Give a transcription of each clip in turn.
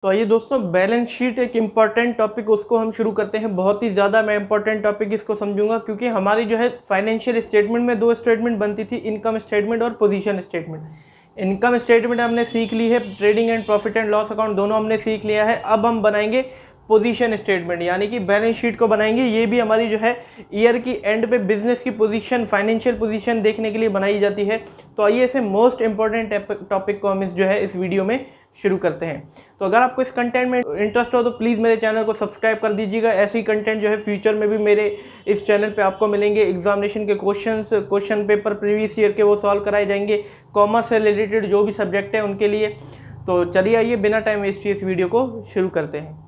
तो आइए दोस्तों, बैलेंस शीट एक इम्पॉर्टेंट टॉपिक, उसको हम शुरू करते हैं। बहुत ही ज़्यादा मैं इम्पॉर्टेंट टॉपिक इसको समझूंगा, क्योंकि हमारी जो है फाइनेंशियल स्टेटमेंट में दो स्टेटमेंट बनती थी, इनकम स्टेटमेंट और पोजीशन स्टेटमेंट। इनकम स्टेटमेंट हमने सीख ली है, trading and profit and loss account दोनों हमने सीख लिया है। अब हम बनाएंगे पोजीशन स्टेटमेंट, यानी कि बैलेंस शीट को बनाएंगे। ये भी हमारी जो है ईयर की एंड पे बिजनेस की पोजीशन, फाइनेंशियल पोजीशन देखने के लिए बनाई जाती है। तो आइए इसे मोस्ट इंपॉर्टेंट टॉपिक को हम इस वीडियो में शुरू करते हैं। तो अगर आपको इस कंटेंट में इंटरेस्ट हो तो प्लीज़ मेरे चैनल को सब्सक्राइब कर दीजिएगा। ऐसे ही कंटेंट जो है फ्यूचर में भी मेरे इस चैनल पे आपको मिलेंगे। एग्जामिनेशन के क्वेश्चन पेपर प्रीवियस ईयर के वो सॉल्व कराए जाएंगे, कॉमर्स से रिलेटेड जो भी सब्जेक्ट है उनके लिए। तो चलिए आइए बिना टाइम वेस्ट किए इस वीडियो को शुरू करते हैं।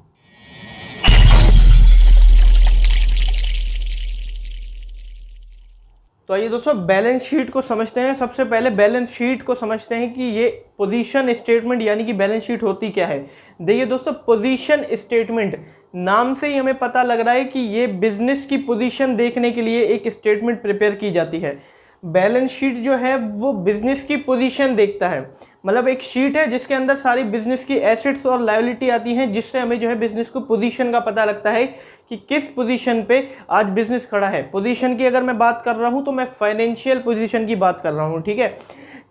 तो आइए दोस्तों, बैलेंस शीट को समझते हैं। सबसे पहले बैलेंस शीट को समझते हैं कि ये पोजीशन स्टेटमेंट यानी कि बैलेंस शीट होती क्या है। देखिए दोस्तों, पोजीशन स्टेटमेंट नाम से ही हमें पता लग रहा है कि ये बिजनेस की पोजीशन देखने के लिए एक स्टेटमेंट प्रिपेयर की जाती है। बैलेंस शीट जो है वो बिजनेस की पोजीशन देखता है, मतलब एक शीट है जिसके अंदर सारी बिजनेस की एसेट्स और लायबिलिटी आती हैं, जिससे हमें जो है बिजनेस को पोजीशन का पता लगता है कि किस पोजीशन पे आज बिजनेस खड़ा है। पोजीशन की अगर मैं बात कर रहा हूं तो मैं फाइनेंशियल पोजीशन की बात कर रहा हूं, ठीक है,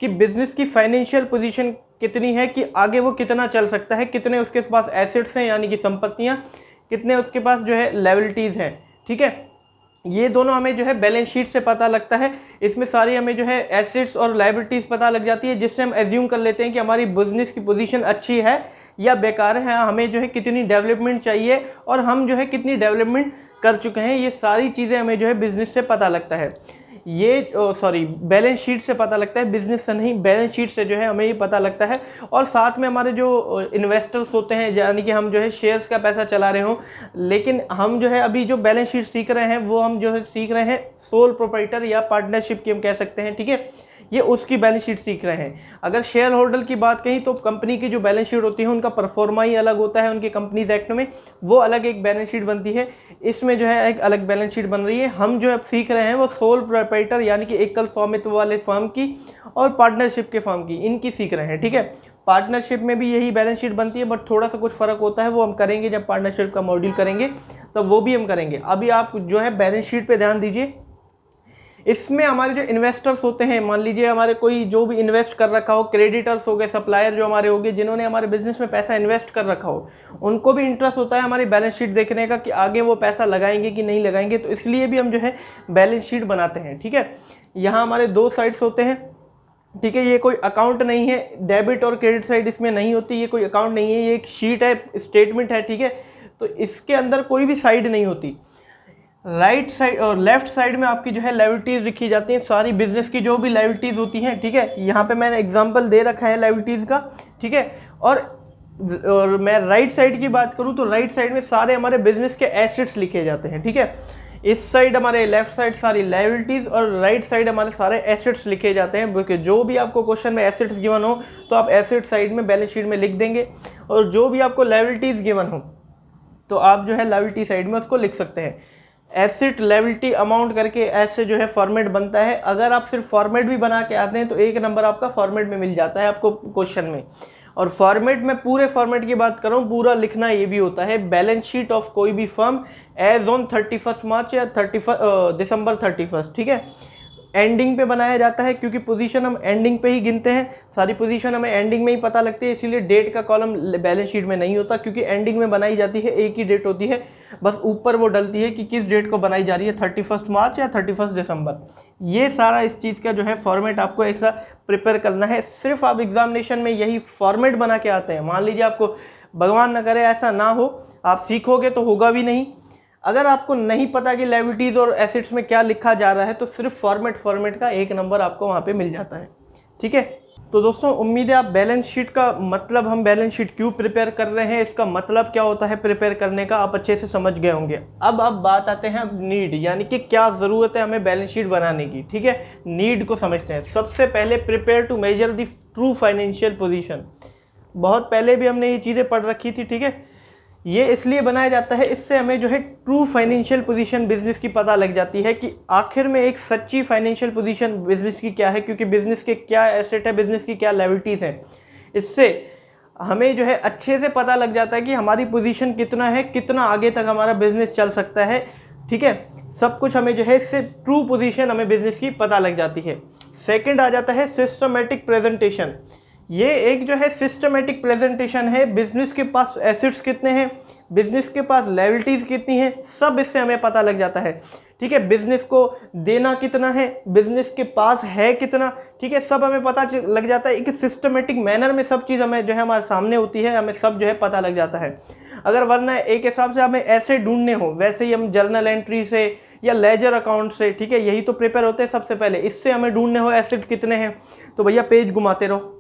कि बिजनेस की फाइनेंशियल पोजीशन कितनी है, कि आगे वो कितना चल सकता है, कितने उसके पास एसेट्स हैं यानी कि संपत्तियां, कितने उसके पास जो है लायबिलिटीज हैं, ठीक है। ये दोनों हमें जो है बैलेंस शीट से पता लगता है। इसमें सारी हमें जो है एसेट्स और लायबिलिटीज पता लग जाती है, जिससे हम एज्यूम कर लेते हैं कि हमारी बिजनेस की पोजीशन अच्छी है या बेकार है, हमें जो है कितनी डेवलपमेंट चाहिए और हम जो है कितनी डेवलपमेंट कर चुके हैं। ये सारी चीज़ें हमें जो है बिजनेस से पता लगता है। बैलेंस शीट से पता लगता है, बिजनेस से नहीं, बैलेंस शीट से जो है हमें ये पता लगता है। और साथ में हमारे जो इन्वेस्टर्स होते हैं, यानी कि हम जो है शेयर्स का पैसा चला रहे हों, लेकिन हम जो है अभी जो बैलेंस शीट सीख रहे हैं वो हम जो है सीख रहे हैं सोल प्रोप्राइटर या पार्टनरशिप की हम कह सकते हैं, ठीक है, ये उसकी बैलेंस शीट सीख रहे हैं। अगर शेयर होल्डर की बात कहीं तो कंपनी की जो बैलेंस शीट होती है उनका परफॉर्मा ही अलग होता है, उनके कंपनीज एक्ट में वो अलग एक बैलेंस शीट बनती है, इसमें जो है एक अलग बैलेंस शीट बन रही है। हम जो अब सीख रहे हैं वो सोल प्रोप्राइटर यानी कि एकल स्वामित्व वाले फर्म की और पार्टनरशिप के फर्म की, इनकी सीख रहे हैं, ठीक है। पार्टनरशिप में भी यही बैलेंस शीट बनती है, बट थोड़ा सा कुछ फर्क होता है, वो हम करेंगे जब पार्टनरशिप का मॉड्यूल करेंगे तब वो भी हम करेंगे। अभी आप जो है बैलेंस शीट पे ध्यान दीजिए। इसमें हमारे जो इन्वेस्टर्स होते हैं, मान लीजिए हमारे कोई जो भी इन्वेस्ट कर रखा हो, क्रेडिटर्स हो गए, सप्लायर जो हमारे हो गए, जिन्होंने हमारे बिजनेस में पैसा इन्वेस्ट कर रखा हो, उनको भी इंटरेस्ट होता है हमारी बैलेंस शीट देखने का कि आगे वो पैसा लगाएंगे कि नहीं लगाएंगे। तो इसलिए भी हम जो है बैलेंस शीट बनाते हैं, ठीक है। यहाँ हमारे दो साइड्स होते हैं, ठीक है। ये कोई अकाउंट नहीं है, डेबिट और क्रेडिट साइड इसमें नहीं होती, ये कोई अकाउंट नहीं है, ये एक शीट है, स्टेटमेंट है, ठीक है। तो इसके अंदर कोई भी साइड नहीं होती। राइट साइड और लेफ्ट साइड में आपकी जो है लायबिलिटीज लिखी जाती हैं, सारी बिजनेस की जो भी लायबिलिटीज होती हैं, ठीक है। यहाँ पे मैंने एग्जांपल दे रखा है लायबिलिटीज का, ठीक है। और मैं राइट साइड की बात करूँ तो राइट साइड में सारे हमारे बिजनेस के एसेट्स लिखे जाते हैं, ठीक है। इस साइड हमारे लेफ्ट साइड सारी लायबिलिटीज और राइट साइड हमारे सारे एसेट्स लिखे जाते हैं, क्योंकि जो भी आपको क्वेश्चन में एसेट्स गिवन हो तो आप एसेट साइड में बैलेंस शीट में लिख देंगे, और जो भी आपको लायबिलिटीज गिवन हो तो आप जो है लायबिलिटी साइड में उसको लिख सकते हैं। एसेट लायबिलिटी अमाउंट करके ऐसे जो है फॉर्मेट बनता है। अगर आप सिर्फ फॉर्मेट भी बना के आते हैं तो एक नंबर आपका फॉर्मेट में मिल जाता है आपको क्वेश्चन में। और फॉर्मेट में पूरे फॉर्मेट की बात करूं, पूरा लिखना ये भी होता है, बैलेंस शीट ऑफ कोई भी फर्म एज ऑन 31 मार्च या दिसंबर 31, ठीक है। एंडिंग पे बनाया जाता है, क्योंकि पोजीशन हम एंडिंग पे ही गिनते हैं, सारी पोजीशन हमें एंडिंग में ही पता लगती है, इसीलिए डेट का कॉलम बैलेंस शीट में नहीं होता, क्योंकि एंडिंग में बनाई जाती है, एक ही डेट होती है, बस ऊपर वो डलती है कि किस डेट को बनाई जा रही है, 31 मार्च या 31 दिसंबर। ये सारा इस चीज़ का जो है फॉर्मेट आपको ऐसा प्रिपेयर करना है। सिर्फ आप एग्जामिनेशन में यही फॉर्मेट बना के आते हैं, मान लीजिए आपको भगवान न करे ऐसा ना हो, आप सीखोगे तो होगा भी नहीं। अगर आपको नहीं पता कि लायबिलिटीज और एसेट्स में क्या लिखा जा रहा है तो सिर्फ फॉर्मेट का एक नंबर आपको वहाँ पे मिल जाता है, ठीक है। तो दोस्तों, उम्मीद है आप बैलेंस शीट का मतलब, हम बैलेंस शीट क्यों प्रिपेयर कर रहे हैं, इसका मतलब क्या होता है प्रिपेयर करने का, आप अच्छे से समझ गए होंगे। अब बात आते हैं नीड, यानी कि क्या ज़रूरत है हमें बैलेंस शीट बनाने की, ठीक है। नीड को समझते हैं। सबसे पहले prepare to measure the true financial position. बहुत पहले भी हमने ये चीज़ें पढ़ रखी थी, ठीक है। ये इसलिए बनाया जाता है, इससे हमें जो है ट्रू फाइनेंशियल पोजीशन बिजनेस की पता लग जाती है कि आखिर में एक सच्ची फाइनेंशियल पोजीशन बिजनेस की क्या है, क्योंकि बिजनेस के क्या एसेट है, बिजनेस की क्या लायबिलिटीज हैं। इससे हमें जो है अच्छे से पता लग जाता है कि हमारी पोजीशन कितना है, कितना आगे तक हमारा बिजनेस चल सकता है, ठीक है। सब कुछ हमें जो है इससे ट्रू पोजीशन हमें बिजनेस की पता लग जाती है। सेकंड आ जाता है सिस्टमेटिक प्रेजेंटेशन। ये एक जो है सिस्टमेटिक प्रेजेंटेशन है, बिजनेस के पास एसेट्स कितने हैं, बिजनेस के पास लायबिलिटीज कितनी है, सब इससे हमें पता लग जाता है, ठीक है। बिजनेस को देना कितना है, बिजनेस के पास है कितना, ठीक है, सब हमें पता लग जाता है। एक सिस्टमेटिक मैनर में सब चीज़ हमें जो है हमारे सामने होती है, हमें सब जो है पता लग जाता है। अगर वरना एक हिसाब से हमें ऐसे ढूंढने हो, वैसे ही हम जर्नल एंट्री से या लेजर अकाउंट से, ठीक है, यही तो प्रिपेयर होते हैं सबसे पहले। इससे हमें ढूंढने हो एसेट कितने हैं, तो भैया पेज घुमाते रहो,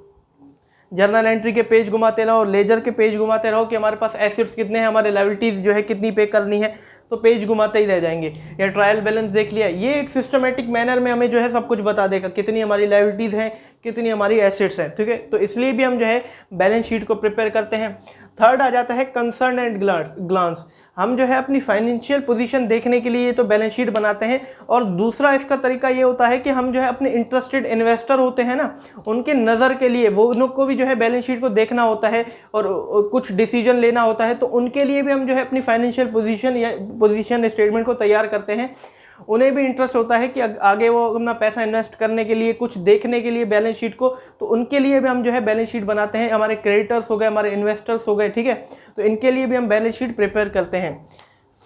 जर्नल एंट्री के पेज घुमाते रहो, लेजर के पेज घुमाते रहो कि हमारे पास एसेट्स कितने हैं, हमारे लायबिलिटीज जो है कितनी पे करनी है, तो पेज घुमाते ही रह जाएंगे। या ट्रायल बैलेंस देख लिया, ये एक सिस्टमेटिक मैनर में हमें जो है सब कुछ बता देगा, कितनी हमारी लायबिलिटीज हैं, कितनी हमारी एसेट्स हैं, ठीक है। तो इसलिए भी हम जो है बैलेंस शीट को प्रिपेयर करते हैं। थर्ड आ जाता है कंसर्न एंड ग्लांस। हम जो है अपनी फाइनेंशियल पोजीशन देखने के लिए तो बैलेंस शीट बनाते हैं। और दूसरा इसका तरीका ये होता है कि हम जो है अपने इंटरेस्टेड इन्वेस्टर होते हैं ना, उनके नज़र के लिए वो उनको भी जो है बैलेंस शीट को देखना होता है और कुछ डिसीजन लेना होता है, तो उनके लिए भी हम जो है अपनी फाइनेंशियल पोजीशन या पोजीशन स्टेटमेंट को तैयार करते हैं। उन्हें भी इंटरेस्ट होता है कि आगे वो अपना पैसा इन्वेस्ट करने के लिए, कुछ देखने के लिए बैलेंस शीट को, तो उनके लिए भी हम जो है बैलेंस शीट बनाते हैं। हमारे क्रेडिटर्स हो गए, हमारे इन्वेस्टर्स हो गए, ठीक है, तो इनके लिए भी हम बैलेंस शीट प्रिपेयर करते हैं।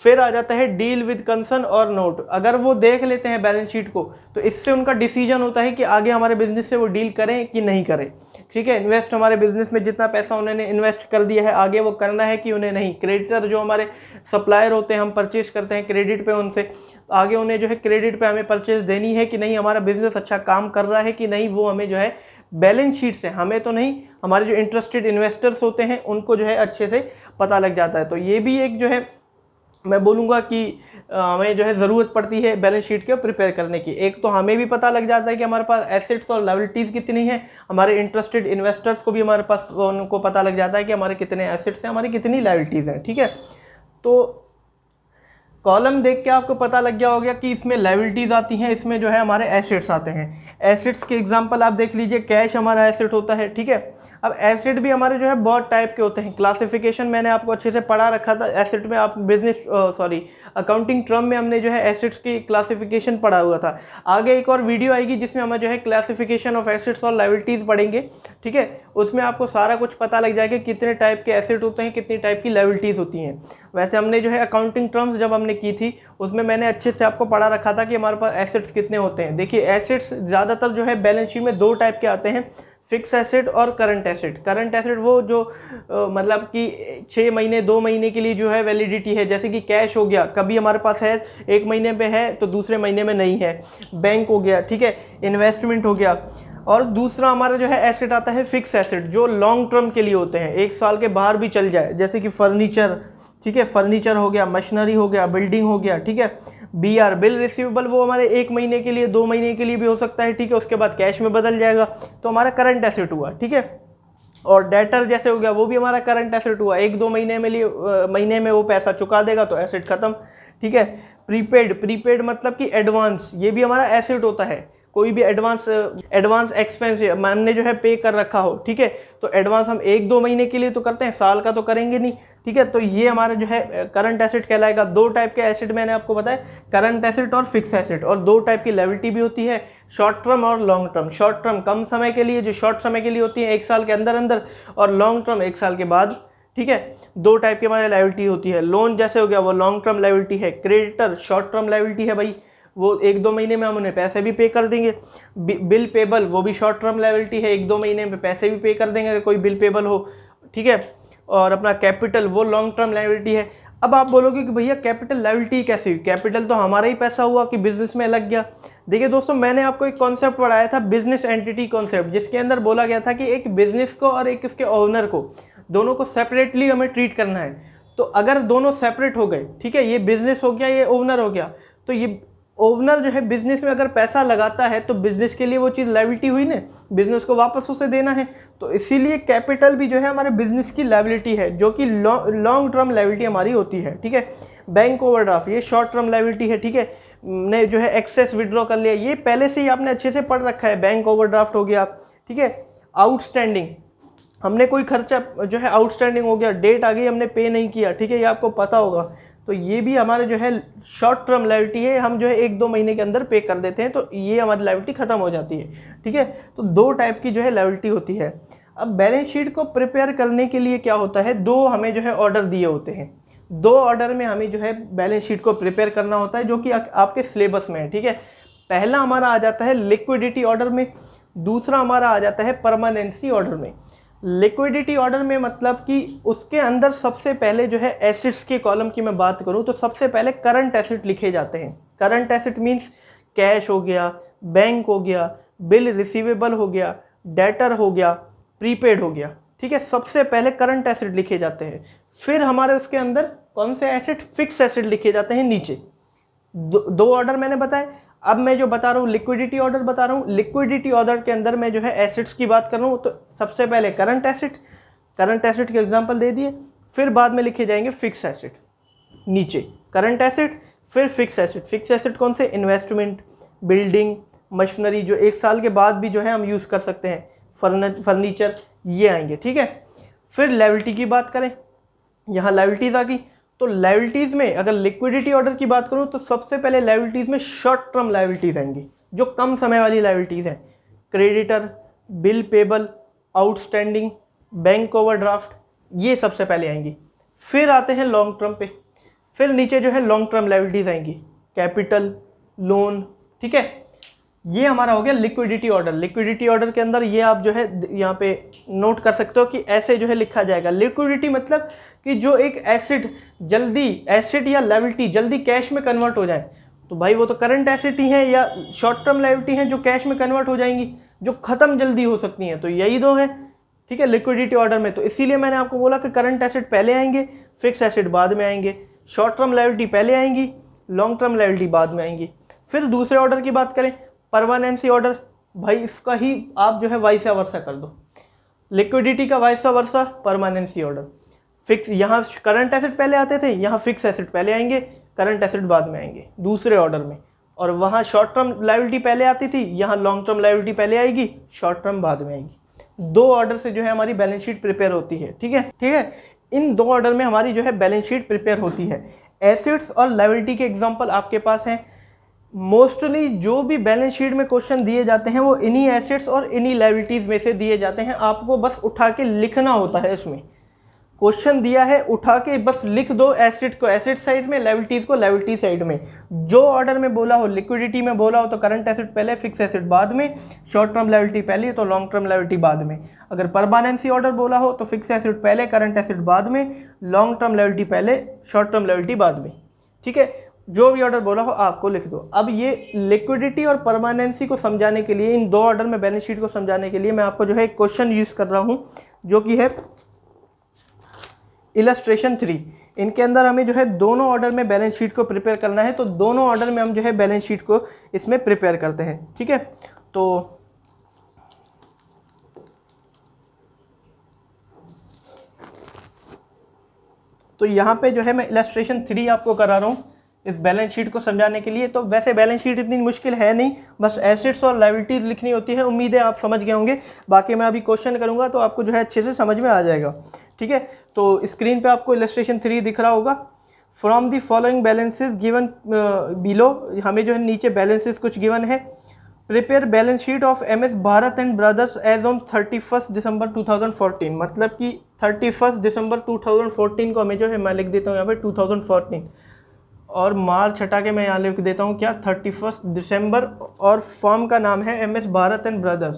फिर आ जाता है डील विद कंसर्न और नोट। अगर वो देख लेते हैं बैलेंस शीट को, तो इससे उनका डिसीजन होता है कि आगे हमारे बिजनेस से वो डील करें कि नहीं करें, ठीक है। इन्वेस्ट हमारे बिजनेस में जितना पैसा उन्होंने इन्वेस्ट कर दिया है, आगे वो करना है कि उन्हें नहीं। क्रेडिटर जो हमारे सप्लायर होते हैं, हम परचेज करते हैं क्रेडिट पे उनसे, आगे उन्हें जो है क्रेडिट पे हमें परचेज देनी है कि नहीं, हमारा बिजनेस अच्छा काम कर रहा है कि नहीं, वो हमें जो है बैलेंस शीट से, हमें तो नहीं, हमारे जो इंटरेस्टेड इन्वेस्टर्स होते हैं उनको जो है अच्छे से पता लग जाता है। तो ये भी एक जो है मैं बोलूँगा कि हमें जो है ज़रूरत पड़ती है बैलेंस शीट के प्रिपेयर करने की। एक तो हमें भी पता लग जाता है कि हमारे पास एसेट्स और लायबिलिटीज़ कितनी हैं, हमारे इंटरेस्टेड इन्वेस्टर्स को भी हमारे पास उनको पता लग जाता है कि हमारे कितने एसेट्स हैं, हमारी कितनी लायबिलिटीज़ हैं, ठीक है। तो कॉलम देख के आपको पता लग गया होगा कि इसमें लायबिलिटीज़ आती हैं, इसमें जो है हमारे एसेट्स आते हैं। एसेट्स के एग्जांपल आप देख लीजिए, कैश हमारा एसेट होता है, ठीक है। अब एसेट भी हमारे जो है बहुत टाइप के होते हैं, क्लासिफिकेशन मैंने आपको अच्छे से पढ़ा रखा था एसेट में, आप अकाउंटिंग टर्म में हमने जो है एसेट्स की क्लासिफिकेशन पढ़ा हुआ था। आगे एक और वीडियो आएगी जिसमें हम जो है क्लासिफिकेशन ऑफ एसेट्स और लायबिलिटीज़ पढ़ेंगे, ठीक है। उसमें आपको सारा कुछ पता लग जाएगा कितने टाइप के एसेट होते हैं, कितनी टाइप की लायबिलिटीज़ होती हैं। वैसे हमने जो है अकाउंटिंग टर्म्स जब हमने की थी, उसमें मैंने अच्छे से आपको पढ़ा रखा था कि हमारे पास एसेट्स कितने होते हैं। देखिए एसेट्स ज़्यादातर जो है बैलेंस शीट में दो टाइप के आते हैं, फिक्स एसेट और करंट एसेट। करंट एसेट वो जो मतलब कि 6 महीने 2 महीने के लिए जो है वैलिडिटी है, जैसे कि कैश हो गया, कभी हमारे पास है 1 महीने पे है तो दूसरे महीने में नहीं है। बैंक हो गया, ठीक है, इन्वेस्टमेंट हो गया। और दूसरा हमारा जो है एसेट आता है फिक्स एसेट, जो लॉन्ग टर्म के लिए होते हैं, 1 साल के बाहर भी चल जाए, जैसे कि फर्नीचर, ठीक है, फर्नीचर हो गया, मशीनरी हो गया, बिल्डिंग हो गया, ठीक है। BR बिल रिसीवेबल वो हमारे 1 महीने के लिए 2 महीने के लिए भी हो सकता है, ठीक है, उसके बाद कैश में बदल जाएगा, तो हमारा करंट एसेट हुआ, ठीक है। और डेटर जैसे हो गया, वो भी हमारा करंट एसेट हुआ, 1-2 महीने में वो पैसा चुका देगा तो एसेट खत्म, ठीक है। प्रीपेड मतलब कि एडवांस, ये भी हमारा एसेट होता है। कोई भी एडवांस एक्सपेंस हमने जो है पे कर रखा हो, ठीक है, तो एडवांस हम 1-2 महीने के लिए तो करते हैं, साल का तो करेंगे नहीं, ठीक है। तो ये हमारा जो है करंट एसेट कहलाएगा। 2 टाइप के एसेट मैंने आपको बताया, करंट एसेट और फिक्स एसेट। और 2 टाइप की लायबिलिटी भी होती है, शॉर्ट टर्म और लॉन्ग टर्म। शॉर्ट टर्म कम समय के लिए, जो शॉर्ट समय के लिए होती है 1 साल के अंदर, और लॉन्ग टर्म 1 साल के बाद, ठीक है। 2 टाइप की हमारी लायबिलिटी होती है। लोन जैसे हो गया वो लॉन्ग टर्म लायबिलिटी है, क्रेडिटर शॉर्ट टर्म लायबिलिटी है भाई, वो 1-2 महीने में हम उन्हें पैसे भी पे कर देंगे। बिल पेबल वो भी शॉर्ट टर्म लायबिलिटी है, 1-2 महीने में पैसे भी पे कर देंगे अगर कोई बिल पेबल हो, ठीक है। और अपना कैपिटल वो लॉन्ग टर्म लायबिलिटी है। अब आप बोलोगे कि भैया कैपिटल लायबिलिटी कैसे हुई, कैपिटल तो हमारा ही पैसा हुआ कि बिजनेस में लग गया। देखिए दोस्तों, मैंने आपको एक कॉन्सेप्ट पढ़ाया था, बिजनेस एंटिटी कॉन्सेप्ट, जिसके अंदर बोला गया था कि एक बिजनेस को और एक इसके ओनर को, दोनों को सेपरेटली हमें ट्रीट करना है। तो अगर दोनों सेपरेट हो गए, ठीक है, ये बिजनेस हो गया, ये ओनर हो गया, तो ये ओनर जो है बिजनेस में अगर पैसा लगाता है तो बिजनेस के लिए वो चीज़ लायबिलिटी हुई ना, बिजनेस को वापस उसे देना है। तो इसीलिए कैपिटल भी जो है हमारे बिजनेस की लायबिलिटी है, जो कि लॉन्ग टर्म लायबिलिटी हमारी होती है, ठीक है। बैंक ओवरड्राफ्ट ये शॉर्ट टर्म लायबिलिटी है, ठीक है, ने जो है एक्सेस विड्रॉ कर लिया, ये पहले से ही आपने अच्छे से पढ़ रखा है। बैंक ओवरड्राफ्ट हो गया, ठीक है। आउटस्टैंडिंग, हमने कोई खर्चा जो है आउटस्टैंडिंग हो गया, डेट आ गई, हमने पे नहीं किया, ठीक है, ये आपको पता होगा, तो ये भी हमारे जो है शॉर्ट टर्म लायबिलिटी है, हम जो है 1-2 महीने के अंदर पे कर देते हैं, तो ये हमारी लायबिलिटी खत्म हो जाती है, ठीक है। तो 2 टाइप की जो है लायबिलिटी होती है। अब बैलेंस शीट को प्रिपेयर करने के लिए क्या होता है, 2 हमें जो है ऑर्डर दिए होते हैं, 2 ऑर्डर में हमें जो है बैलेंस शीट को प्रिपेयर करना होता है, जो कि आपके सिलेबस में है, ठीक है। पहला हमारा आ जाता है लिक्विडिटी ऑर्डर में, दूसरा हमारा आ जाता है परमानेंसी ऑर्डर में। लिक्विडिटी ऑर्डर में मतलब कि उसके अंदर सबसे पहले जो है एसेट्स के कॉलम की मैं बात करूं तो सबसे पहले करंट एसेट लिखे जाते हैं। करंट एसेट मींस कैश हो गया, बैंक हो गया, बिल रिसीवेबल हो गया, डेटर हो गया, प्रीपेड हो गया, ठीक है। सबसे पहले करंट एसेट लिखे जाते हैं, फिर हमारे उसके अंदर कौन से एसेट, फिक्स एसेट लिखे जाते हैं नीचे। 2 ऑर्डर मैंने बताए। अब मैं जो बता रहा हूँ लिक्विडिटी ऑर्डर बता रहा हूँ, लिक्विडिटी ऑर्डर के अंदर मैं जो है एसेट्स की बात कर रहा हूँ, तो सबसे पहले करंट एसेट के एग्जांपल दे दिए, फिर बाद में लिखे जाएंगे फिक्स एसेट नीचे, करंट एसेट फिर फिक्स एसेट। फिक्स एसेट कौन से, इन्वेस्टमेंट, बिल्डिंग, मशीनरी जो 1 साल के बाद भी जो है हम यूज़ कर सकते हैं, फर्नीचर, ये आएंगे, ठीक है। फिर लायबिलिटी की बात करें, यहाँ लायबिलिटीज़ आ गई, तो लायबिलिटीज़ में अगर लिक्विडिटी ऑर्डर की बात करूँ तो सबसे पहले लायबिलिटीज़ में शॉर्ट टर्म लायबिलिटीज़ आएंगी, जो कम समय वाली लायबिलिटीज़ हैं, creditor, bill payable, outstanding, bank overdraft, ये सबसे पहले आएंगी। फिर आते हैं लॉन्ग टर्म पे, फिर नीचे जो है लॉन्ग टर्म लायबिलिटीज़ आएंगी, कैपिटल, लोन, ठीक है। ये हमारा हो गया लिक्विडिटी ऑर्डर। लिक्विडिटी ऑर्डर के अंदर ये आप जो है यहाँ पे नोट कर सकते हो कि ऐसे जो है लिखा जाएगा। लिक्विडिटी मतलब कि जो एक एसेट जल्दी, एसेट या लायबिलिटी जल्दी कैश में कन्वर्ट हो जाए, तो भाई वो तो करंट एसेट ही है या शॉर्ट टर्म लायबिलिटी है जो कैश में कन्वर्ट हो जाएंगी, जो खत्म जल्दी हो सकती हैं, तो यही 2 है, ठीक है, लिक्विडिटी ऑर्डर में। तो इसीलिए मैंने आपको बोला कि करंट एसेट पहले आएंगे, फिक्स एसेट बाद में आएंगे, शॉर्ट टर्म लायबिलिटी पहले आएंगी, लॉन्ग टर्म लायबिलिटी बाद में आएंगी। फिर दूसरे ऑर्डर की बात करें, परमानेंसी ऑर्डर, भाई इसका ही आप जो है वाइस वर्सा कर दो, लिक्विडिटी का vice versa, permanency order. Fix, यहाँ करंट एसेट पहले आते थे, यहाँ फिक्स एसेट पहले आएंगे, करंट एसेट बाद में आएंगे दूसरे ऑर्डर में, और वहाँ शॉर्ट टर्म लायबिलिटी पहले आती थी, यहाँ लॉन्ग टर्म लायबिलिटी पहले आएगी, शॉर्ट टर्म बाद में आएगी। 2 ऑर्डर से जो है हमारी बैलेंस शीट प्रिपेयर होती है, ठीक है, ठीक है। इन 2 ऑर्डर में हमारी जो है बैलेंस शीट प्रिपेयर होती है। एसेट्स और लायबिलिटी के एग्जाम्पल आपके पास हैं। मोस्टली जो भी बैलेंस शीट में क्वेश्चन दिए जाते हैं वो इन्हीं एसेट्स और इन्हीं लायबिलिटीज़ में से दिए जाते हैं, आपको बस उठा के लिखना होता है। इसमें क्वेश्चन दिया है, उठा के बस लिख दो एसेट को एसेट साइड में, लायबिलिटीज़ को लायबिलिटी साइड में। जो ऑर्डर में बोला हो, लिक्विडिटी में बोला हो तो करंट एसेट पहले, फिक्स एसेट बाद में, शॉर्ट टर्म लायबिलिटी पहले तो लॉन्ग टर्म लायबिलिटी बाद में। अगर परमानेंसी ऑर्डर बोला हो तो फिक्स एसेट पहले, करंट एसेट बाद में, लॉन्ग टर्म लायबिलिटी पहले, शॉर्ट टर्म लायबिलिटी बाद में, ठीक है। जो भी ऑर्डर बोला हो आपको लिख दो। अब ये लिक्विडिटी और परमानेंसी को समझाने के लिए, इन 2 ऑर्डर में बैलेंस शीट को समझाने के लिए मैं आपको जो है एक क्वेश्चन यूज़ कर रहा हूँ, जो कि है इलस्ट्रेशन 3। इनके अंदर हमें जो है दोनों ऑर्डर में बैलेंस शीट को प्रिपेयर करना है, तो दोनों ऑर्डर में हम जो है बैलेंस शीट को इसमें प्रिपेयर करते हैं, ठीक है। तो यहाँ पे जो है मैं इलस्ट्रेशन 3 आपको करा रहा हूँ इस बैलेंस शीट को समझाने के लिए। तो वैसे बैलेंस शीट इतनी मुश्किल है नहीं, बस एसेट्स और लायबिलिटीज लिखनी होती है। उम्मीद है आप समझ गए होंगे। बाकी मैं अभी क्वेश्चन करूँगा तो आपको जो है अच्छे से समझ में आ जाएगा, ठीक है। तो स्क्रीन पे आपको इलस्ट्रेशन 3 दिख रहा होगा। From the following balances given below, हमें जो है नीचे बैलेंसेज कुछ गिवन है। Prepare balance sheet of MS Bharat and brothers as on 31 December 2014, मतलब कि 31 दिसंबर 2014 को हमें जो है, मैं लिख देता हूँ यहाँ पे 2014, और मार्च हटा के मैं यहाँ लिख देता हूँ क्या, 31 दिसंबर, और फॉर्म का नाम है MS Bharat and brothers,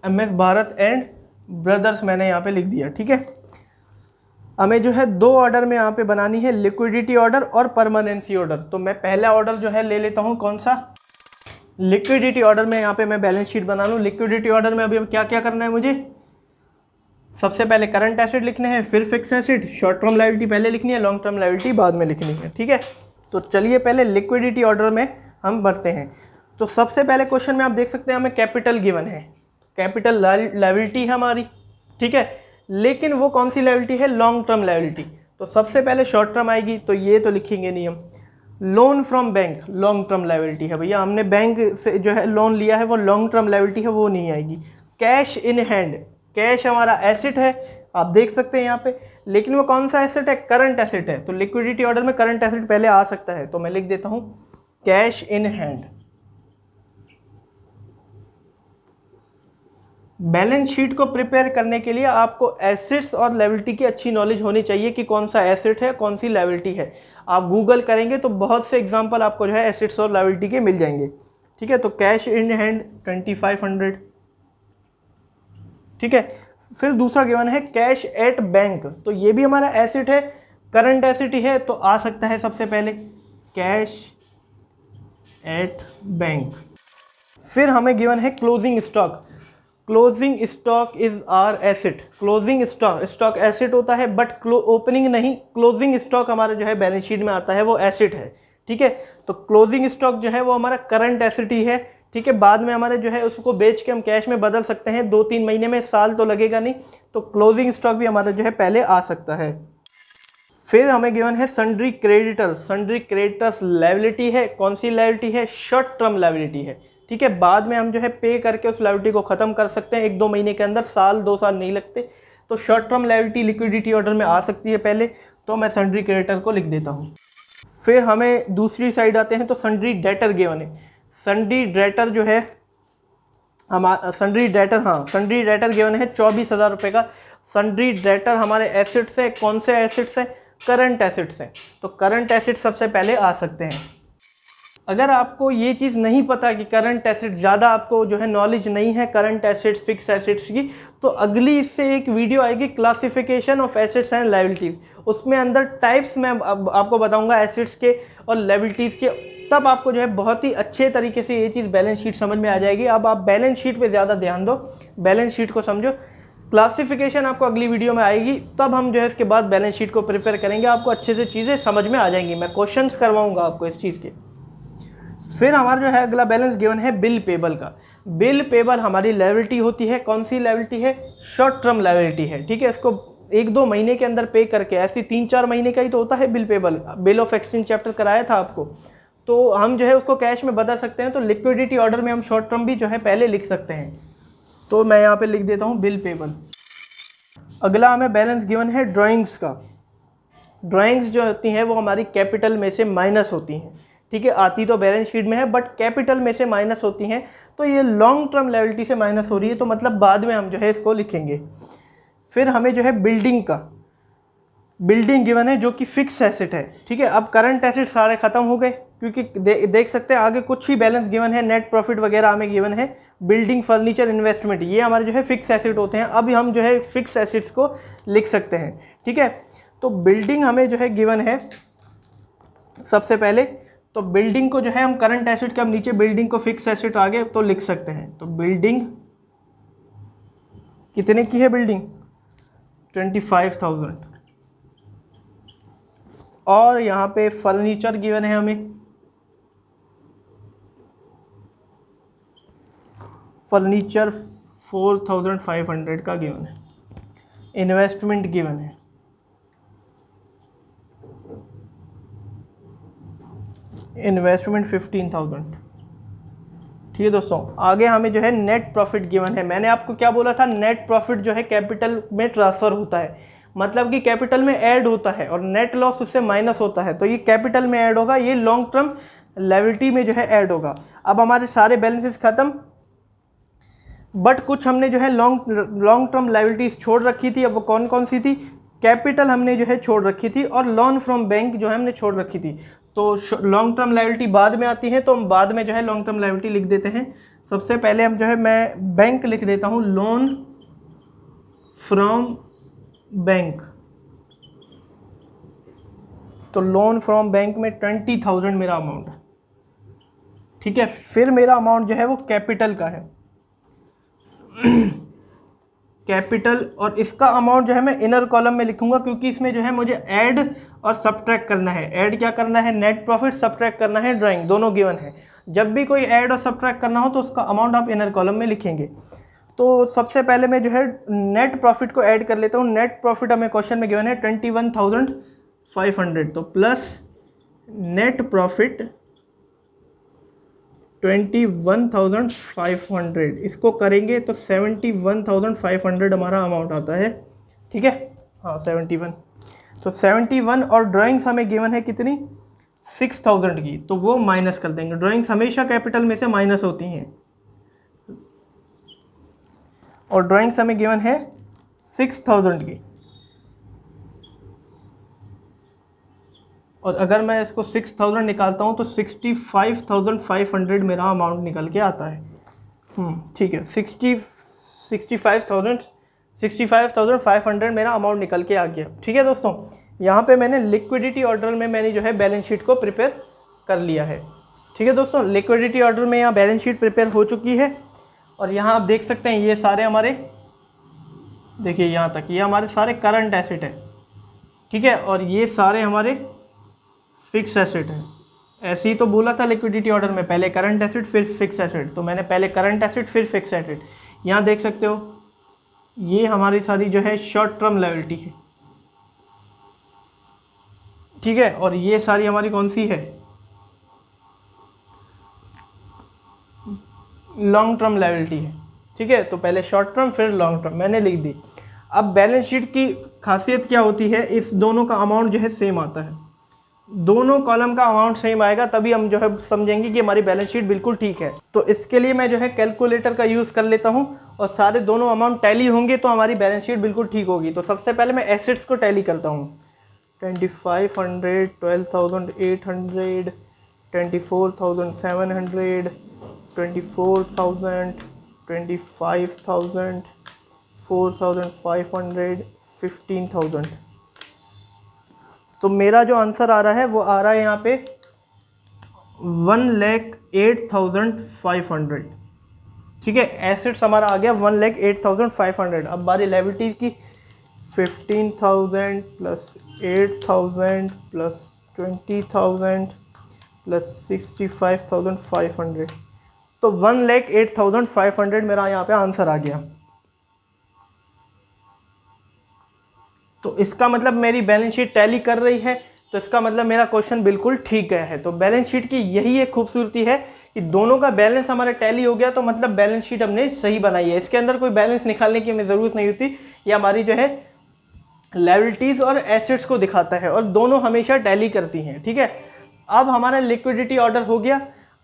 MS Bharat and brothers मैंने यहाँ पे लिख दिया, ठीक है। हमें जो है 2 ऑर्डर में यहाँ पे बनानी है, लिक्विडिटी ऑर्डर और परमानेंसी ऑर्डर। तो मैं पहला ऑर्डर जो है ले लेता हूँ, कौन सा, लिक्विडिटी ऑर्डर में। यहाँ पे मैं बैलेंस शीट बना लूँ। लिक्विडिटी ऑर्डर में अभी क्या क्या करना है मुझे, सबसे पहले करंट एसेट लिखने हैं, फिर fix asset, short term liability पहले लिखनी है, लॉन्ग टर्म लायबिलिटी बाद में लिखनी है, ठीक है। तो चलिए पहले लिक्विडिटी ऑर्डर में हम बढ़ते हैं। तो सबसे पहले क्वेश्चन में आप देख सकते हैं हमें कैपिटल गिवन है, कैपिटल लायबिलिटी है हमारी, ठीक है। लेकिन वो कौन सी लायबिलिटी है, लॉन्ग टर्म लायबिलिटी। तो सबसे पहले शॉर्ट टर्म आएगी, तो ये तो लिखेंगे नहीं हम। Loan from bank long term liability है भैया, हमने बैंक से जो है लोन लिया है, वो लॉन्ग टर्म लायबिलिटी है, वो नहीं आएगी। कैश इन हैंड, कैश हमारा एसेट है, आप देख सकते हैं यहाँ पे, लेकिन वो कौन सा एसेट है, करंट एसेट है। तो लिक्विडिटी ऑर्डर में करंट एसेट पहले आ सकता है, तो मैं लिख देता हूँ cash in hand. Balance sheet को प्रिपेयर करने के लिए आपको एसेट्स और लायबिलिटी की अच्छी नॉलेज होनी चाहिए कि कौन सा एसेट है कौन सी लायबिलिटी है। आप गूगल करेंगे तो बहुत से एग्जांपल आपको जो है एसेट्स और लायबिलिटी के मिल जाएंगे। ठीक है, तो कैश इन हैंड 2500। ठीक है, फिर दूसरा गिवन है कैश एट बैंक, तो ये भी हमारा एसेट है, करंट एसेट ही है, तो आ सकता है सबसे पहले कैश एट बैंक। फिर हमें गिवन है closing stock. Closing stock is our asset. Closing stock asset होता है, बट ओपनिंग नहीं, क्लोजिंग स्टॉक हमारा जो है बैलेंस शीट में आता है, वो एसेट है। ठीक है, तो क्लोजिंग स्टॉक जो है वो हमारा करंट एसेट ही है। ठीक है, बाद में हमारे जो है उसको बेच के हम कैश में बदल सकते हैं, 2-3 महीने में, साल तो लगेगा नहीं, तो क्लोजिंग स्टॉक भी हमारा जो है पहले आ सकता है। फिर हमें गिवन है sundry creditors. Sundry creditors liability है, कौन सी लायबिलिटी है, शॉर्ट टर्म लायबिलिटी है। ठीक है, बाद में हम जो है पे करके उस लायबिलिटी को ख़त्म कर सकते हैं 1-2 महीने के अंदर, साल 2 साल नहीं लगते। तो short term liability liquidity order में आ सकती है पहले, तो मैं सन्ड्री क्रेडिटर को लिख देता हूँ। फिर हमें दूसरी साइड आते हैं तो सन्ड्री डेटर गिवन है। सन्ड्री डेटर जो है हमारा सन्ड्री डेटर गिवन है 24,000 रुपये का। सन्ड्री डेटर हमारे एसेट्स है, कौन से एसेट्स हैं, करंट एसेट्स हैं, तो करंट एसेट्स सबसे पहले आ सकते हैं। अगर आपको ये चीज़ नहीं पता कि करंट एसेट, ज़्यादा आपको जो है नॉलेज नहीं है करंट एसेट्स फिक्स एसेट्स की, तो अगली इससे एक वीडियो आएगी classification of assets and liabilities, उसमें अंदर टाइप्स मैं आपको बताऊंगा एसेट्स के और लायबिलिटीज़ के, तब आपको जो है बहुत ही अच्छे तरीके से ये चीज़ बैलेंस शीट समझ में आ जाएगी। अब आप बैलेंस शीट पे ज़्यादा ध्यान दो, बैलेंस शीट को समझो। क्लासिफिकेशन आपको अगली वीडियो में आएगी, तब हम जो है इसके बाद बैलेंस शीट को प्रिपेयर करेंगे, आपको अच्छे से चीज़ें समझ में आ जाएंगी, मैं क्वेश्चंस करवाऊंगा आपको इस चीज़ के। फिर हमारा जो है अगला बैलेंस गिवन है बिल पेबल का। बिल पेबल हमारी लायबिलिटी होती है, कौन सी लायबिलिटी है, शॉर्ट टर्म लायबिलिटी है। ठीक है, इसको 1-2 महीने के अंदर पे करके, ऐसी 3-4 महीने का ही तो होता है bill payable, bill of exchange chapter कराया था आपको, तो हम जो है उसको कैश में बदल सकते हैं। तो लिक्विडिटी ऑर्डर में हम शॉर्ट टर्म भी जो है पहले लिख सकते हैं, तो मैं यहाँ पे लिख देता हूँ बिल पेबल। अगला हमें बैलेंस गिवन है ड्राइंग्स का। ड्राइंग्स जो होती हैं वो हमारी कैपिटल में से माइनस होती हैं। ठीक है, आती तो बैलेंस शीट में है, बट कैपिटल में से माइनस होती हैं, तो ये लॉन्ग टर्म लायबिलिटी से माइनस हो रही है, तो मतलब बाद में हम जो है इसको लिखेंगे। फिर हमें जो है बिल्डिंग गिवन है जो कि फिक्स एसेट है। ठीक है, अब करंट एसेट सारे खत्म हो गए, क्योंकि देख सकते हैं आगे कुछ ही बैलेंस गिवन है, नेट प्रॉफिट वगैरह हमें गिवन है। बिल्डिंग, फर्नीचर, इन्वेस्टमेंट, ये हमारे जो है फिक्स एसेट होते हैं। अब हम जो है फिक्स एसेट्स को लिख सकते हैं। ठीक है, तो बिल्डिंग हमें जो है गिवन है सबसे पहले, तो बिल्डिंग को जो है हम करंट एसेट के, हम नीचे बिल्डिंग को फिक्स एसेट आगे तो लिख सकते हैं। तो बिल्डिंग कितने की है, बिल्डिंग 25,000। और यहाँ पे फर्नीचर गिवन है हमें, फर्नीचर 4,500 का गिवन है। इन्वेस्टमेंट गिवन है, इन्वेस्टमेंट 15,000। ठीक है दोस्तों, आगे हमें जो है नेट प्रॉफिट गिवन है। मैंने आपको क्या बोला था, नेट प्रॉफिट जो है कैपिटल में ट्रांसफ़र होता है, मतलब कि कैपिटल में ऐड होता है, और नेट लॉस उससे माइनस होता है, तो ये कैपिटल में ऐड होगा, ये लॉन्ग टर्म लायबिलिटी में जो है ऐड होगा। अब हमारे सारे बैलेंसेस खत्म, बट कुछ हमने जो है लॉन्ग टर्म लायबिलिटीज छोड़ रखी थी। अब वो कौन कौन सी थी, कैपिटल हमने जो है छोड़ रखी थी, और लोन फ्रॉम बैंक जो है हमने छोड़ रखी थी। तो लॉन्ग टर्म लायबिलिटी बाद में आती है, तो हम बाद में जो है लॉन्ग टर्म लायबिलिटी लिख देते हैं। सबसे पहले हम जो है, मैं बैंक लिख देता हूँ, लोन फ्रॉम बैंक। तो लोन फ्रॉम बैंक में 20,000 मेरा अमाउंट है। ठीक है, फिर मेरा अमाउंट जो है वो कैपिटल का है, कैपिटल, और इसका अमाउंट जो है मैं इनर कॉलम में लिखूंगा, क्योंकि इसमें जो है मुझे ऐड और सब्ट्रैक्ट करना है। ऐड क्या करना है, नेट प्रॉफिट, सब्ट्रैक्ट करना है ड्राइंग, दोनों गिवन है। जब भी कोई ऐड और सब्ट्रैक्ट करना हो तो उसका अमाउंट आप इनर कॉलम में लिखेंगे। तो सबसे पहले मैं जो है नेट प्रॉफिट को ऐड कर लेता हूँ। नेट प्रॉफिट हमें क्वेश्चन में गिवन है 21,500, तो प्लस नेट प्रॉफिट 21,500, इसको करेंगे तो 71,500 हमारा अमाउंट आता है, ठीक है। हाँ 71, तो 71 और ड्राइंग्स हमें गिवन है कितनी 6,000 की, तो वो माइनस कर देंगे। ड्राइंग्स हमेशा कैपिटल में से माइनस होती हैं, और ड्राइंग्स हमें गिवन है 6,000 की, और अगर मैं इसको 6,000 निकालता हूँ तो 65,500 मेरा अमाउंट निकल के आता है। ठीक है, 65,500 मेरा अमाउंट निकल के आ गया। ठीक है दोस्तों, यहाँ पे मैंने लिक्विडिटी ऑर्डर में मैंने जो है बैलेंस शीट को प्रिपेयर कर लिया है। ठीक है दोस्तों, लिक्विडिटी ऑर्डर में यहाँ बैलेंस शीट प्रिपेयर हो चुकी है, और यहाँ आप देख सकते हैं ये सारे हमारे, देखिए यहाँ तक ये हमारे सारे करंट एसेट है, ठीक है, और ये सारे हमारे फिक्स एसेट है। ऐसे ही तो बोला था लिक्विडिटी ऑर्डर में, पहले करंट एसेट फिर फिक्स एसेट, तो मैंने पहले करंट एसेट फिर फिक्स एसेट। यहाँ देख सकते हो ये हमारी सारी जो है शॉर्ट टर्म लायबिलिटी है, ठीक है, और ये सारी हमारी कौन सी है, लॉन्ग टर्म लायबिलिटी है। ठीक है, तो पहले शॉर्ट टर्म फिर लॉन्ग टर्म मैंने लिख दी। अब बैलेंस शीट की खासियत क्या होती है, इस दोनों का अमाउंट जो है सेम आता है, दोनों कॉलम का अमाउंट सेम आएगा, तभी हम जो है समझेंगे कि हमारी बैलेंस शीट बिल्कुल ठीक है। तो इसके लिए मैं जो है कैलकुलेटर का यूज़ कर लेता हूं, और सारे दोनों अमाउंट टैली होंगे तो हमारी बैलेंस शीट बिल्कुल ठीक होगी। तो सबसे पहले मैं एसेट्स को टैली करता हूं, 2500, 12,800, 24,700, 24,000, 25,000, 4,500, 15,000। तो मेरा जो आंसर आ रहा है वो आ रहा है यहाँ पे 1,08,500। ठीक है, एसेट्स हमारा आ गया 1,08,500। अब बारी लायबिलिटी की, 15,000 प्लस 8,000 प्लस 20,000 प्लस 65,500, तो 1,08,500 मेरा यहाँ पे आंसर आ गया। तो इसका मतलब मेरी बैलेंस शीट टैली कर रही है, तो इसका मतलब मेरा क्वेश्चन बिल्कुल ठीक गया है। तो बैलेंस शीट की यही एक खूबसूरती है कि दोनों का बैलेंस हमारा टैली हो गया, तो मतलब बैलेंस शीट हमने सही बनाई है। इसके अंदर कोई बैलेंस निकालने की हमें ज़रूरत नहीं होती, ये हमारी जो है लायबिलिटीज़ और एसेट्स को दिखाता है, और दोनों हमेशा टैली करती हैं। ठीक है, अब हमारा लिक्विडिटी ऑर्डर हो गया।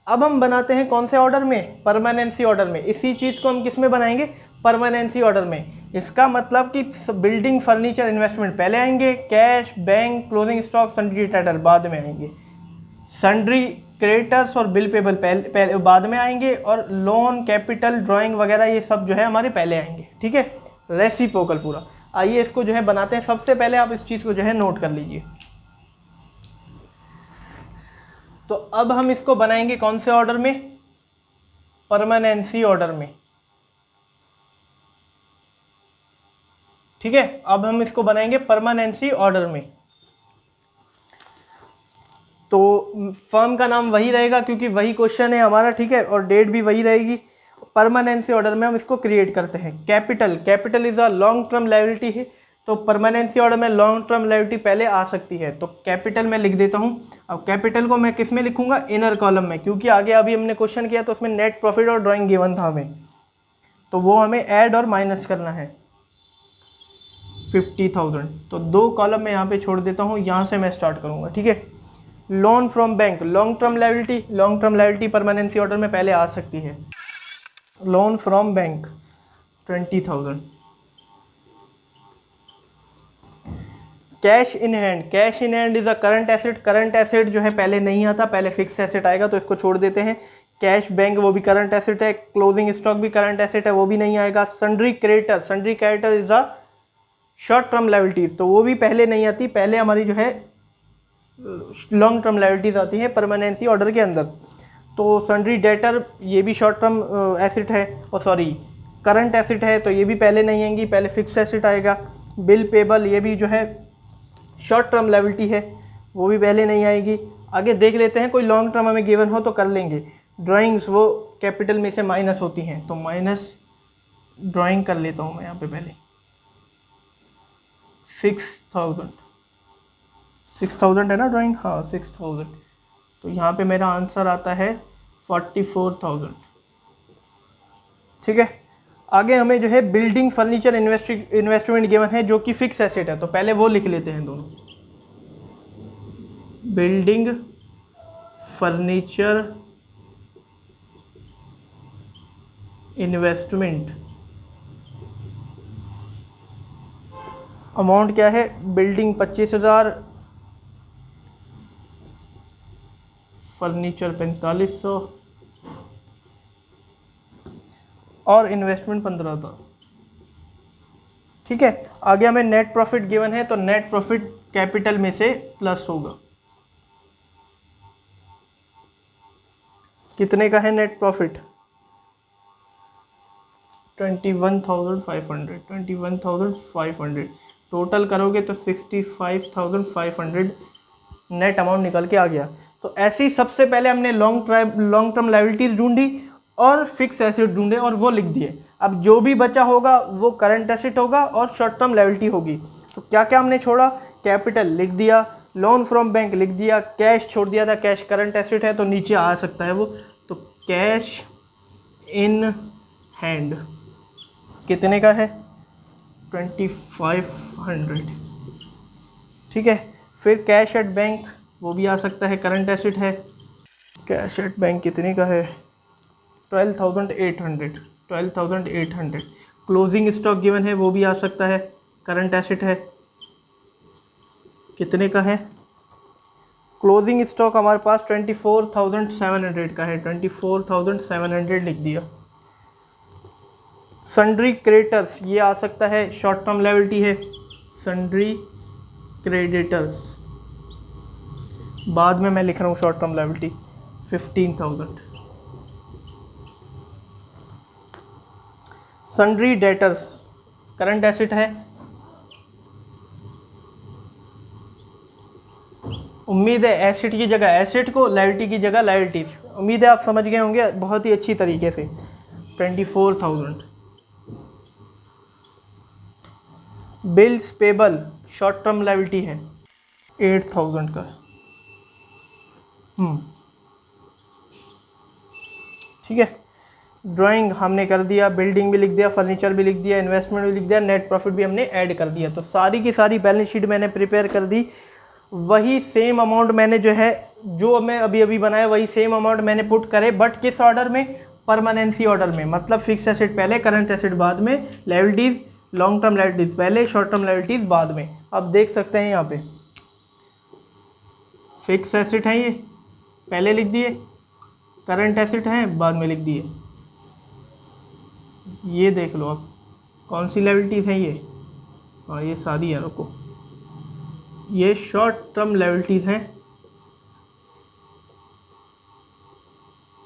अब हम बनाते हैं कौन से ऑर्डर में, परमानेंसी ऑर्डर में। इसी चीज़ को हम किस में बनाएंगे, परमानेंसी ऑर्डर में। इसका मतलब कि बिल्डिंग फर्नीचर इन्वेस्टमेंट पहले आएंगे, cash bank closing stock sundry debtor बाद में आएंगे, सन्ड्री क्रेडिटर्स और बिल पेबल पहले बाद में आएंगे, और लोन कैपिटल ड्राइंग वगैरह ये सब जो है हमारे पहले आएंगे। ठीक है, रेसिप्रोकल पूरा। आइए इसको जो है बनाते हैं। सबसे पहले आप इस चीज़ को जो है नोट कर लीजिए। तो अब हम इसको बनाएंगे कौन से ऑर्डर में, परमानेंसी ऑर्डर में। ठीक है, अब हम इसको बनाएंगे परमानेंसी ऑर्डर में। तो फर्म का नाम वही रहेगा क्योंकि वही क्वेश्चन है हमारा, ठीक है, और डेट भी वही रहेगी। परमानेंसी ऑर्डर में हम इसको क्रिएट करते हैं। Capital is a long term liability है, तो परमानेंसी ऑर्डर में लॉन्ग टर्म लायबिलिटी पहले आ सकती है, तो कैपिटल में लिख देता हूँ। अब कैपिटल को मैं किस में लिखूंगा, इनर कॉलम में, क्योंकि आगे अभी हमने क्वेश्चन किया तो उसमें नेट प्रॉफिट और ड्राइंग गिवन था हमें, तो वो हमें ऐड और माइनस करना है 50,000। तो दो कॉलम में यहाँ पे छोड़ देता हूँ, यहाँ से मैं स्टार्ट करूँगा। ठीक है, loan from bank, long term liability permanency order में पहले आ सकती है। Loan from bank 20,000। Cash in hand is a current asset जो है पहले नहीं आता, पहले फिक्स एसेट आएगा, तो इसको छोड़ देते हैं। कैश बैंक वो भी करंट एसेट है, क्लोजिंग स्टॉक भी करंट एसेट है, वो भी नहीं आएगा। Sundry creditor is a short term liabilities, तो वो भी पहले नहीं आती, पहले हमारी जो है लॉन्ग टर्म लायबिलिटीज आती है परमानेंसी ऑर्डर के अंदर। तो सन्ड्री डेटर ये भी शॉर्ट टर्म एसेट है, और सॉरी करंट एसेट है, तो ये भी पहले नहीं आएंगी, पहले फिक्स एसेट आएगा। बिल पेबल ये भी जो है शॉर्ट टर्म लायबिलिटी है, वो भी पहले नहीं आएगी। आगे देख लेते हैं, कोई लॉन्ग टर्म हमें गिवन हो तो कर लेंगे। ड्राइंग्स वो कैपिटल में से माइनस होती हैं, तो माइनस ड्राइंग कर लेता हूँ मैं यहाँ पे पहले 6,000 है ना ड्राइंग, हाँ 6,000। तो यहाँ पे मेरा आंसर आता है 44,000। ठीक है, आगे हमें जो है बिल्डिंग फर्नीचर इन्वेस्टमेंट गिवन है जो कि फिक्स एसेट है, तो पहले वो लिख लेते हैं दोनों। बिल्डिंग फर्नीचर इन्वेस्टमेंट अमाउंट क्या है, बिल्डिंग 25,000, फर्नीचर 4500 और इन्वेस्टमेंट 15,000। ठीक है, आगे हमें नेट प्रॉफिट गिवन है, तो नेट प्रॉफिट कैपिटल में से प्लस होगा। कितने का है नेट प्रॉफिट, 21,500। टोटल करोगे तो 65,500 नेट अमाउंट निकल के आ गया। तो ऐसे ही सबसे पहले हमने लॉन्ग टर्म लायबिलिटीज ढूंढी और फिक्स एसेट ढूंढे और वो लिख दिए। अब जो भी बचा होगा वो करंट एसेट होगा और शॉर्ट टर्म लायबिलिटी होगी। तो क्या क्या हमने छोड़ा, कैपिटल लिख दिया, लोन फ्रॉम बैंक लिख दिया, कैश छोड़ दिया था, कैश करंट एसेट है तो नीचे आ सकता है वो, तो कैश इन हैंड कितने का है, 2500। ठीक है, फिर कैश एट बैंक वो भी आ सकता है, करंट एसेट है। कैश एट बैंक कितने का है, 12,800। क्लोजिंग स्टॉक गिवन है वो भी आ सकता है, करंट एसेट है। कितने का है, क्लोजिंग स्टॉक हमारे पास 24,700 का है, 24,700 लिख दिया। सन्ड्री क्रेडिटर्स ये आ सकता है, शॉर्ट टर्म लायबिलिटी है, सन्ड्री क्रेडिटर्स, बाद में मैं लिख रहा हूँ short term liability 15,000। Sundry debtors current asset है। उम्मीद है एसेट की जगह एसेट को, लायबिलिटी की जगह लायबिलिटीज, उम्मीद है आप समझ गए होंगे बहुत ही अच्छी तरीके से। 24,000। Bills payable short term liability है, 8,000 का। ठीक है, ड्राइंग हमने कर दिया, बिल्डिंग भी लिख दिया, फर्नीचर भी लिख दिया, इन्वेस्टमेंट भी लिख दिया, नेट प्रॉफिट भी हमने ऐड कर दिया। तो सारी की सारी बैलेंस शीट मैंने प्रिपेयर कर दी। वही सेम अमाउंट मैंने जो है, जो मैं अभी अभी बनाया वही सेम अमाउंट मैंने पुट करे, बट किस ऑर्डर में, परमानेंसी ऑर्डर में। मतलब फिक्स एसेट पहले, करंट एसेट बाद में, लायबिलिटीज लॉन्ग टर्म लायबिलिटीज पहले, शॉर्ट टर्म लायबिलिटीज बाद में। अब देख सकते हैं यहाँ पे फिक्स एसेट है, ये पहले लिख दिए, करंट एसेट है बाद में लिख दिए। ये देख लो आप कौन सी लायबिलिटीज हैं ये, हाँ ये सारी है, रुको, ये शॉर्ट टर्म लायबिलिटीज हैं,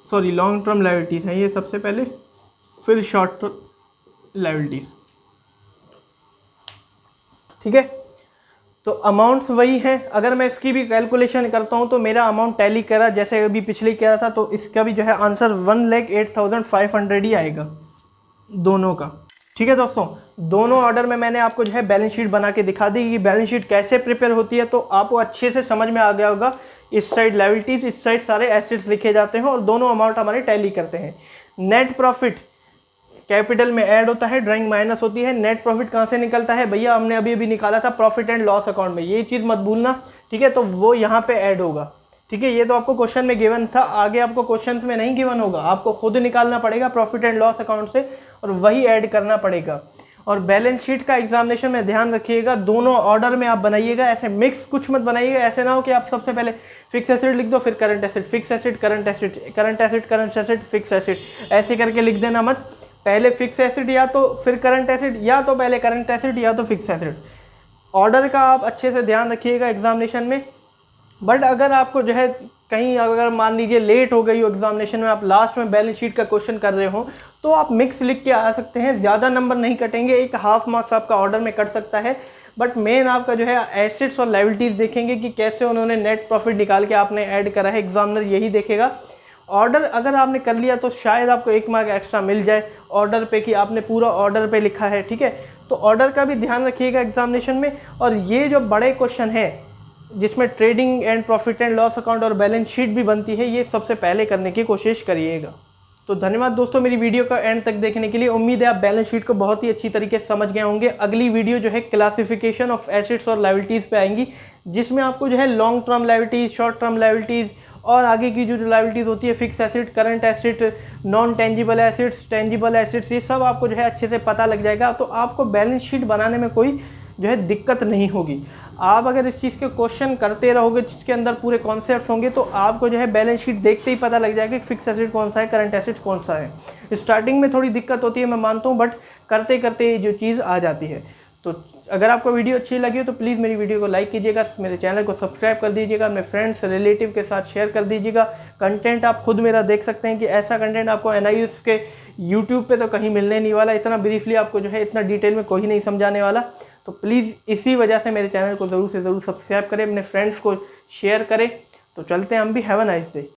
सॉरी लॉन्ग टर्म लायबिलिटीज हैं ये सबसे पहले, फिर शॉर्ट टर्म लायबिलिटीज। ठीक है, तो अमाउंट्स वही हैं। अगर मैं इसकी भी कैलकुलेशन करता हूं तो मेरा अमाउंट टैली करा जैसे अभी पिछले किया था, तो इसका भी जो है आंसर 1,08,500 ही आएगा दोनों का। ठीक है दोस्तों, दोनों ऑर्डर में मैंने आपको जो है बैलेंस शीट बना के दिखा दी कि बैलेंस शीट कैसे प्रिपेयर होती है, तो आपको अच्छे से समझ में आ गया होगा। इस साइड लायबिलिटीज, इस साइड सारे एसेट्स लिखे जाते हैं और दोनों अमाउंट हमारे टैली करते हैं। नेट प्रॉफिट कैपिटल में ऐड होता है, ड्राइंग माइनस होती है। नेट प्रॉफिट कहाँ से निकलता है भैया, हमने अभी अभी निकाला था प्रॉफिट एंड लॉस अकाउंट में, ये चीज़ मत भूलना। ठीक है, तो वो यहाँ पे ऐड होगा। ठीक है, ये तो आपको क्वेश्चन में गिवन था, आगे आपको क्वेश्चन में नहीं गिवन होगा, आपको खुद निकालना पड़ेगा प्रॉफिट एंड लॉस अकाउंट से और वही ऐड करना पड़ेगा। और बैलेंस शीट का एग्जामिनेशन में ध्यान रखिएगा, दोनों ऑर्डर में आप बनाइएगा, ऐसे मिक्स कुछ मत बनाइएगा। ऐसे ना हो कि आप सबसे पहले फिक्स एसेट लिख दो फिर current asset, fix asset current asset, current asset current asset, fix asset, ऐसे करके लिख देना मत। पहले फिक्स एसेट या तो फिर करंट एसेट, या तो पहले करंट एसेट या तो फिक्स एसेट। ऑर्डर का आप अच्छे से ध्यान रखिएगा एग्जामिनेशन में। बट अगर आपको जो है कहीं अगर मान लीजिए लेट हो गई हो एग्जामिनेशन में, आप लास्ट में बैलेंस शीट का क्वेश्चन कर रहे हो, तो आप मिक्स लिख के आ सकते हैं, ज़्यादा नंबर नहीं कटेंगे, एक हाफ मार्क्स आपका ऑर्डर में कट सकता है। बट मेन आपका जो है एसेट्स और लायबिलिटीज़ देखेंगे कि कैसे उन्होंने नेट प्रॉफिट निकाल के आपने ऐड करा है, एग्जामिनर यही देखेगा। ऑर्डर अगर आपने कर लिया तो शायद आपको 1 मार्क एक्स्ट्रा मिल जाए ऑर्डर पे कि आपने पूरा ऑर्डर पे लिखा है। ठीक है, तो ऑर्डर का भी ध्यान रखिएगा एग्जामिनेशन में। और ये जो बड़े क्वेश्चन है जिसमें trading and profit and loss account और बैलेंस शीट भी बनती है, ये सबसे पहले करने की कोशिश करिएगा। तो धन्यवाद दोस्तों मेरी वीडियो का एंड तक देखने के लिए। उम्मीद है आप बैलेंस शीट को बहुत ही अच्छी तरीके से समझ गए होंगे। अगली वीडियो जो है क्लासिफिकेशन ऑफ एसेट्स और लायबिलिटीज़ पे आएंगी, जिसमें आपको जो है long term liabilities, short term liabilities और आगे की जो लायबिलिटीज़ होती है, fix asset, current asset, non tangible assets, tangible assets, ये सब आपको जो है अच्छे से पता लग जाएगा। तो आपको बैलेंस शीट बनाने में कोई जो है दिक्कत नहीं होगी। आप अगर इस चीज़ के क्वेश्चन करते रहोगे जिसके अंदर पूरे कॉन्सेप्ट्स होंगे, तो आपको जो है बैलेंस शीट देखते ही पता लग जाएगा कि फिक्स एसेट कौन सा है, करंट एसेट कौन सा है। स्टार्टिंग में थोड़ी दिक्कत होती है, मैं मानता हूँ, बट करते करते ये जो चीज़ आ जाती है। तो अगर आपको वीडियो अच्छी लगी हो तो प्लीज़ मेरी वीडियो को लाइक कीजिएगा, मेरे चैनल को सब्सक्राइब कर दीजिएगा, अपने फ्रेंड्स रिलेटिव के साथ शेयर कर दीजिएगा। कंटेंट आप खुद मेरा देख सकते हैं कि ऐसा कंटेंट आपको NIUS के यूट्यूब पे तो कहीं मिलने नहीं वाला। इतना ब्रीफली आपको जो है, इतना डिटेल में कोई नहीं समझाने वाला। तो प्लीज़ इसी वजह से मेरे चैनल को ज़रूर से ज़रूर सब्सक्राइब करें, अपने फ्रेंड्स को शेयर करें। तो चलते हैं हम भी। Have a nice day.